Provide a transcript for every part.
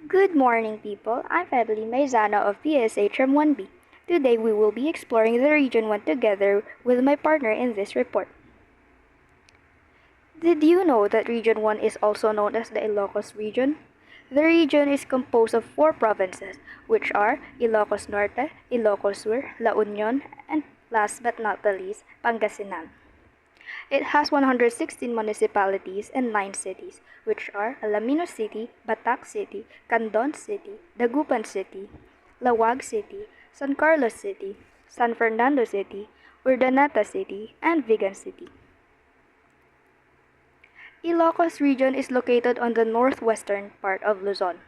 Good morning, people. I'm Febly Maizana of PSHM 1B. Today we will be exploring the Region 1 together with my partner in this report. Did you know that Region 1 is also known as the Ilocos region? The region is composed of four provinces, which are Ilocos Norte, Ilocos Sur, La Union, and last but not the least, Pangasinan. It has 116 municipalities and 9 cities, which are Alaminos City, Batac City, Candon City, Dagupan City, Lawag City, San Carlos City, San Fernando City, Urdaneta City, and Vigan City. Ilocos region is located on the northwestern part of Luzon.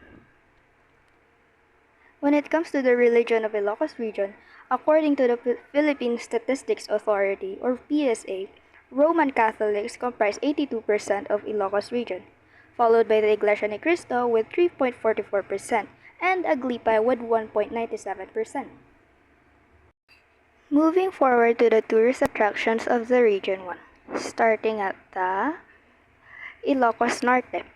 When it comes to the religion of Ilocos region, according to the Philippine Statistics Authority or PSA, Roman Catholics comprise 82% of Ilocos region, followed by the Iglesia Ni Cristo with 3.44% and Aglipa with 1.97%. Moving forward to the tourist attractions of the Region 1, starting at the Ilocos Norte.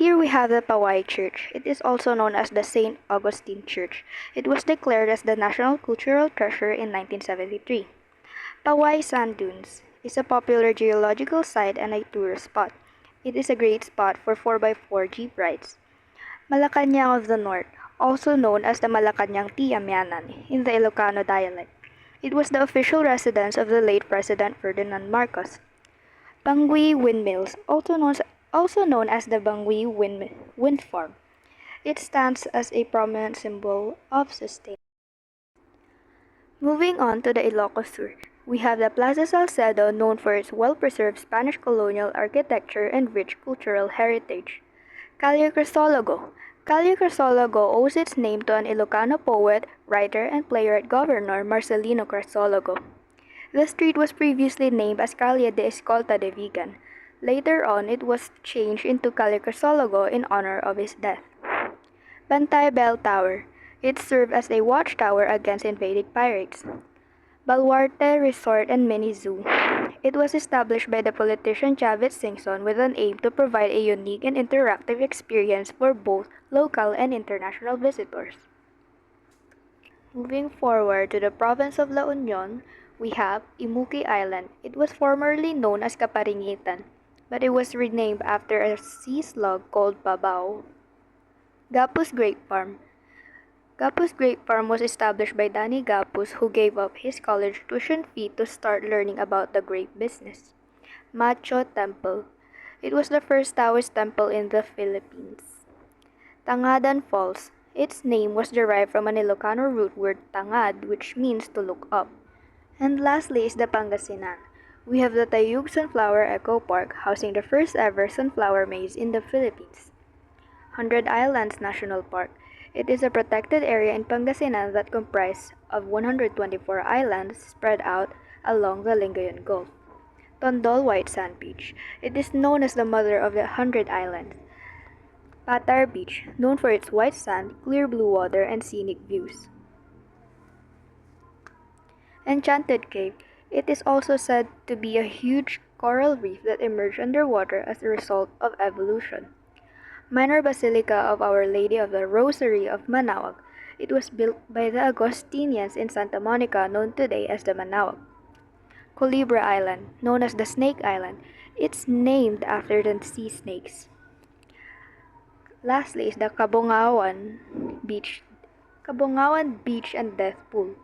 Here we have the Paway Church. It is also known as the St. Augustine Church. It was declared as the National Cultural Treasure in 1973. Paway Sand Dunes is a popular geological site and a tourist spot. It is a great spot for 4x4 jeep rides. Malacañang of the North, also known as the Malacañang Tiamyanan in the Ilocano dialect. It was the official residence of the late President Ferdinand Marcos. Bangui Windmills, also known as the Bangui Wind Farm. It stands as a prominent symbol of sustainability. Moving on to the Ilocos Sur, we have the Plaza Salcedo, known for its well-preserved Spanish colonial architecture and rich cultural heritage. Calle Crisologo. Calle Crisologo owes its name to an Ilocano poet, writer, and playwright governor Marcelino Crisologo. The street was previously named as Calle de Escolta de Vigan. Later on, it was changed into Calle Crisologo in honor of his death. Bantay Bell Tower. It served as a watchtower against invading pirates. Baluarte Resort and Mini Zoo. It was established by the politician Chavez Singson with an aim to provide a unique and interactive experience for both local and international visitors. Moving forward to the province of La Union, we have Imuki Island. It was formerly known as Kaparingitan, but it was renamed after a sea slug called Babao. Gapus Grape Farm. Gapus Grape Farm was established by Danny Gapus, who gave up his college tuition fee to start learning about the grape business. Macho Temple. It was the first Taoist temple in the Philippines. Tangadan Falls. Its name was derived from an Ilocano root word tangad, which means to look up. And lastly is the Pangasinan. We have the Tayug Sunflower Eco Park, housing the first ever sunflower maze in the Philippines. Hundred Islands National Park. It is a protected area in Pangasinan that comprises of 124 islands spread out along the Lingayen Gulf. Tondol White Sand Beach. It is known as the mother of the Hundred Islands. Patar Beach, known for its white sand, clear blue water, and scenic views. Enchanted Cave. It is also said to be a huge coral reef that emerged underwater as a result of evolution. Minor Basilica of Our Lady of the Rosary of Manaoag. It was built by the Augustinians in Santa Monica, known today as the Manaoag. Culebra Island, known as the Snake Island. It's named after the sea snakes. Lastly is the Cabongawan Beach. Cabongawan Beach and Death Pool.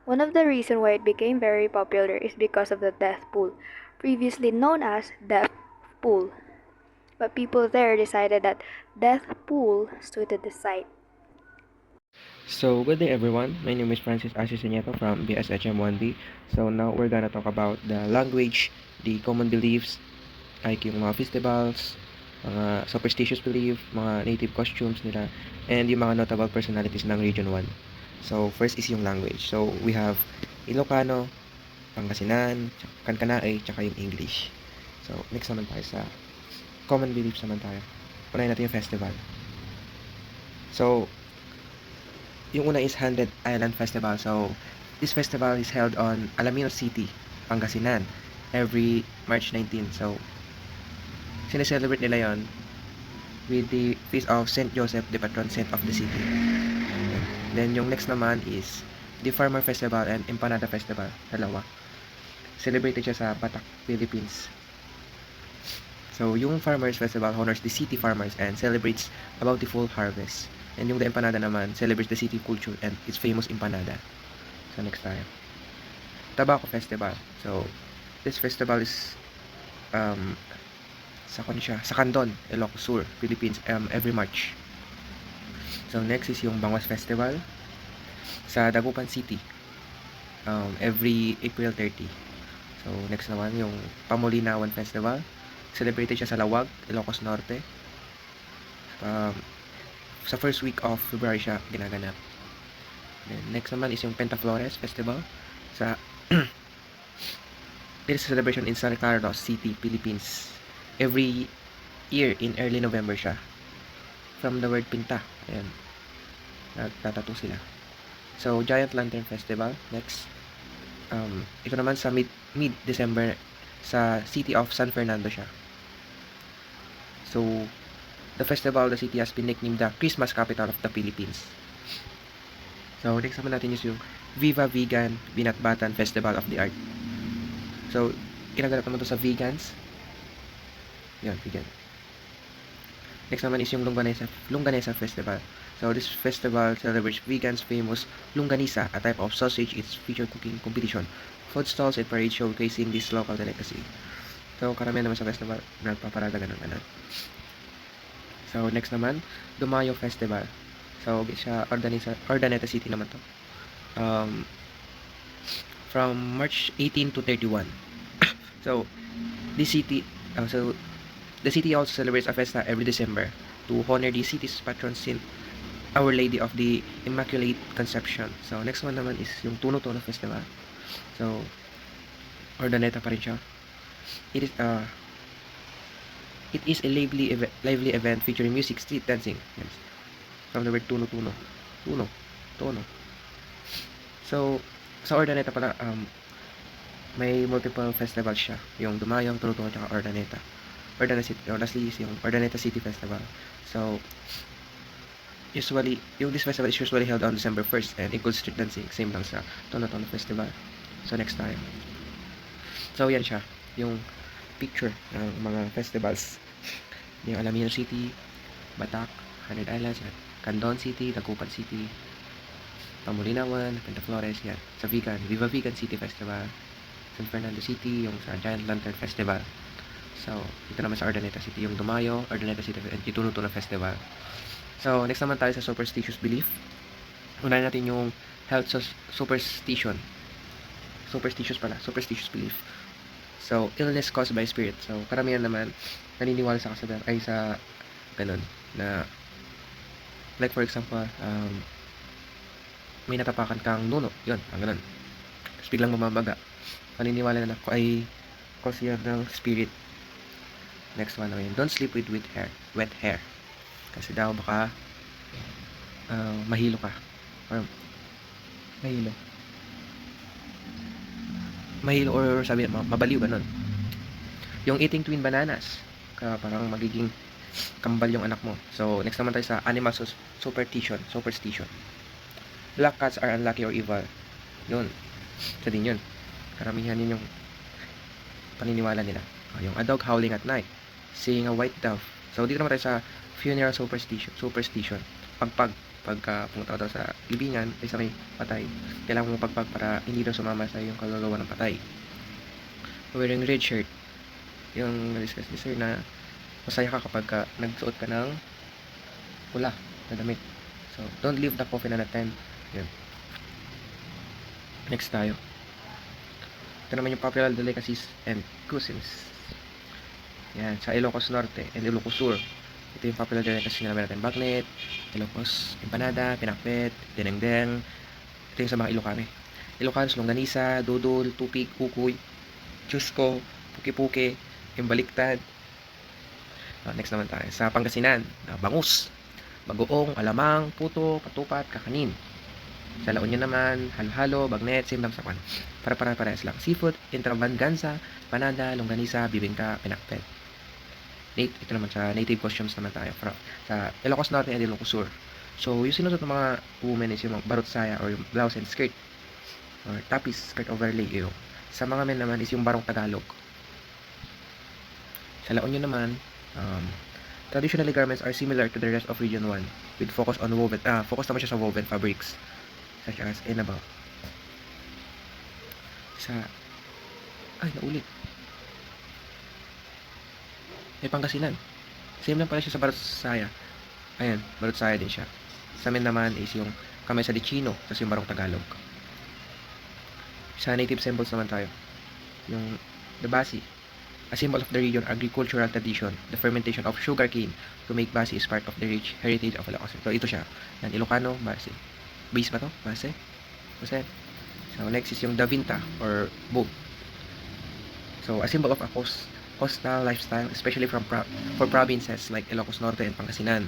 One of the reasons why it became very popular is because of the Death Pool, previously known as Death Pool. But people there decided that Death Pool suited the site. So, good day everyone. My name is Francis Asis Nieto from BSHM1B. So, now we're gonna talk about the language, the common beliefs, like yung mga festivals, mga superstitious belief, mga native costumes nila, and yung mga notable personalities ng Region 1. So, first is yung language. So, we have Ilocano, Pangasinan, Kankanaey, tsaka yung English. So, next naman tayo sa common beliefs naman tayo. Unahin natin yung festival. So, yung una is 100 Island Festival. So, this festival is held on Alaminos City, Pangasinan, every March 19. So, sineselebrate nila yon with the feast of Saint Joseph, the patron saint of the city. Then yung next naman is the Farmer Festival and Empanada Festival. Dalawa. Celebrated siya sa Batak, Philippines. So, yung Farmers Festival honors the city farmers and celebrates a bountiful harvest. And yung the Empanada naman celebrates the city culture and its famous empanada. So, next tayo. Tobacco Festival. So, this festival is sa Candon, Ilocos Sur, Philippines, every March. So, next is yung Banwas Festival sa Dagupan City, every April 30. So, next naman yung Pamulinawan Festival. Celebrated siya sa Lawag, Ilocos Norte. Sa first week of February siya ginaganap. Then, next naman is yung Pentaflores Festival sa it is a celebration in San Carlos City, Philippines. Every year in early November siya. From the word pinta. Ayan. Nagtatato sila. So, Giant Lantern Festival. Next. Ito naman sa mid-December sa city of San Fernando siya. So, the festival, the city has been nicknamed the Christmas capital of the Philippines. So, next naman natin is yung Viva Vegan Binatbatan Festival of the Art. So, kinaganap naman ito sa vegans. Yan, vegan. Next naman is yung Longganisa Festival. So, this festival celebrates vegans' famous Longganisa, a type of sausage. It's featured cooking competition, food stalls, and parade showcasing this local delicacy. So, karamihan naman sa festival, nagpaparada ganun. So, next naman, Dumayo Festival. So, siya, Ordaneta City naman to. From March 18 to 31. So, the city also celebrates a festa every December to honor the city's patron saint, Our Lady of the Immaculate Conception. So, next one naman is yung Tuno-Tuno Festival. So, Ordaneta pa rin siya. It is a lively event featuring music, street dancing. Yes. From the word Tuno-Tuno. Tuno. So, sa Ordaneta pala, may multiple festivals siya. Yung Dumayo, Tuno-Tuno, at Ordaneta. Lastly is yung Ordaneta City Festival. So, this festival is usually held on December 1st and includes street dancing. Same lang sa Tono-Tono Festival. So, next time. So, yan siya. Yung picture ng mga festivals. Yung Alamino City, Batak, Haned Islands, Candon City, Dagupan City, Pamulinawan, Pentaflores, yan. Sa Vegan, Viva Vegan City Festival. San Fernando City, yung sa Giant Lantern Festival. So, ito naman sa Ordaneta City, yung Dumayo, Ordaneta City, and Tuno-Tuno Festival. So, next naman tayo sa superstitious belief. Unahin natin yung health superstition. Superstitious belief. So, illness caused by spirit. So, karamihan naman, naniniwala sa kasabihan, ay sa ganun, na, like for example, may natapakan kang nuno. Yun, ganun. Tapos biglang mamabaga. Naniniwala na ay cause yan ng spirit. Next one naman, don't sleep with wet hair. Kasi daw baka mahilo ka. Or mahilo or sabi mabaliw ganun. Yung eating twin bananas, parang magiging kambal yung anak mo. So, next naman tayo sa animal superstition. Black cats are unlucky or evil. Yun. Isa din yun. Karamihan yun yung paniniwala nila. Yung a dog howling at night. Seeing a white dove. So, dito naman tayo sa funeral superstition. Pagka pumunta daw sa libingan, ay sa may patay, kailangan mo pagpag para hindi daw sumama sa yung kaluluwa ng patay. Wearing red shirt. Yung na-discuss ni sir na masaya ka kapag nagsuot ka ng pula na damit. So, don't leave the coffin unattended. Yun. Next tayo. Ito naman yung popular delicacies and cuisines. Yan, sa Ilocos Norte and Ilocos Sur. Ito yung popular delicacies na natin. Bagnet, Ilocos, empanada, pinakbet, dinengdeng. Ito yung sa mga Ilocano. Ilocanos, longganisa, dudol, tupig, kukuy, chusco, puki-puki, imbaliktad. Next naman tayo. Sa Pangasinan, bangus, bagoong, alamang, puto, patupat, kakanin. Sa La Union naman, halo-halo, bagnet, same lang sa kwan. Para-parehas lang. Seafood, intravanganza, panada, longganisa, bibingka, pinakpet. ito naman sa native costumes naman tayo sa Ilocos Norte and Ilocos Sur. So, yung sinusuot ng mga women is yung mga barot saya or yung blouse and skirt or tapis skirt overlay yun. Sa mga men naman is yung barong Tagalog. Sa La Union naman, traditionally garments are similar to the rest of Region 1 with focus on woven, focus naman siya sa woven fabrics such as Enabao. Naulit. May Pangasinan. Same lang pala siya sa Barot Saya. Ayan, Barot Saya din siya. Sa amin naman is yung Kamesa de Chino, tapos yung Barong Tagalog. Sa native symbols naman tayo. Yung the basi, a symbol of the region agricultural tradition, the fermentation of sugarcane to make basi is part of the rich heritage of Ilocos. So ito siya. Yan, Ilocano, basi. Base ba to? Base? Base. So next is yung Davinta or boat. So a symbol of a coastal lifestyle, especially for provinces like Ilocos Norte and Pangasinan,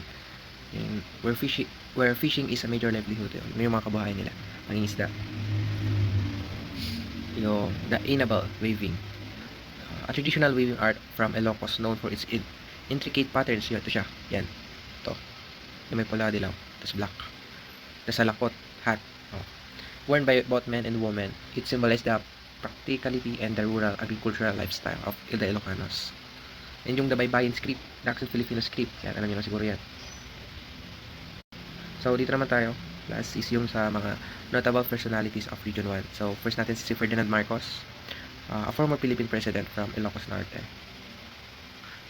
where fishing is a major livelihood. Yung mga kabuhayan nila, pangingisda. Yung the Inabal weaving, a traditional weaving art from Ilocos known for its intricate patterns. Ito siya, yan, ito, yung may pula dilaw, tapos black, tapos salakot, hat, worn by both men and women. It symbolizes the practicality and the rural agricultural lifestyle of the Ilocanos. And yung the Baybayin script, the Accent Filipino script, yan, alam nyo na siguro yan. So dito naman tayo, last is yung sa mga notable personalities of Region 1. So first natin si Ferdinand Marcos, a former Philippine president from Ilocos Norte.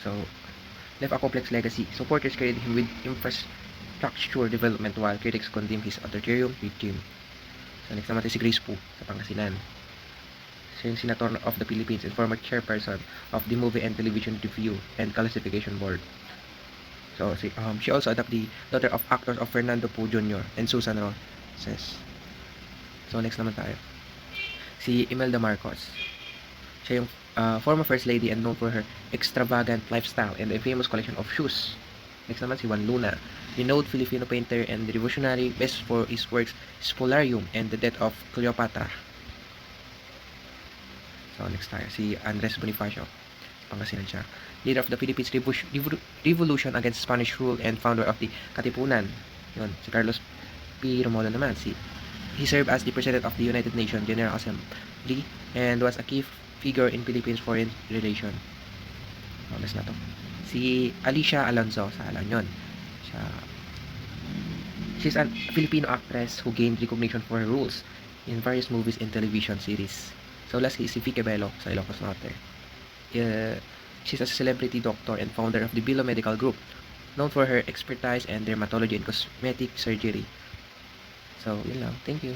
So left a complex legacy. Supporters credited him with infrastructure development while critics condemned his authoritarian regime. So next naman si Grace Poe sa Pangasinan. Siya yung Senator of the Philippines and former chairperson of the Movie and Television Review and Classification Board. So she also adopted the daughter of actors of Fernando Poe Jr. and Susan Roses. So next naman tayo, si Imelda Marcos. Siya yung former first lady and known for her extravagant lifestyle and a famous collection of shoes. Next naman si Juan Luna, renowned Filipino painter and revolutionary, best for his works Spolarium and the Death of Cleopatra. So next tayo, si Andres Bonifacio, Pangasinan siya. Leader of the Philippines Revolution against Spanish rule and founder of the Katipunan. Yun, si Carlos P. Romualdez naman. He served as the President of the United Nations General Assembly and was a key figure in Philippines foreign relation. Last na to. Si Alicia Alonzo sa Alanyon. She's a Filipino actress who gained recognition for her roles in various movies and television series. So lastly, si Vicky Bello sa Ilocos Norte. She's a celebrity doctor and founder of the Bilo Medical Group, known for her expertise in dermatology and cosmetic surgery. So, yun lang. Thank you.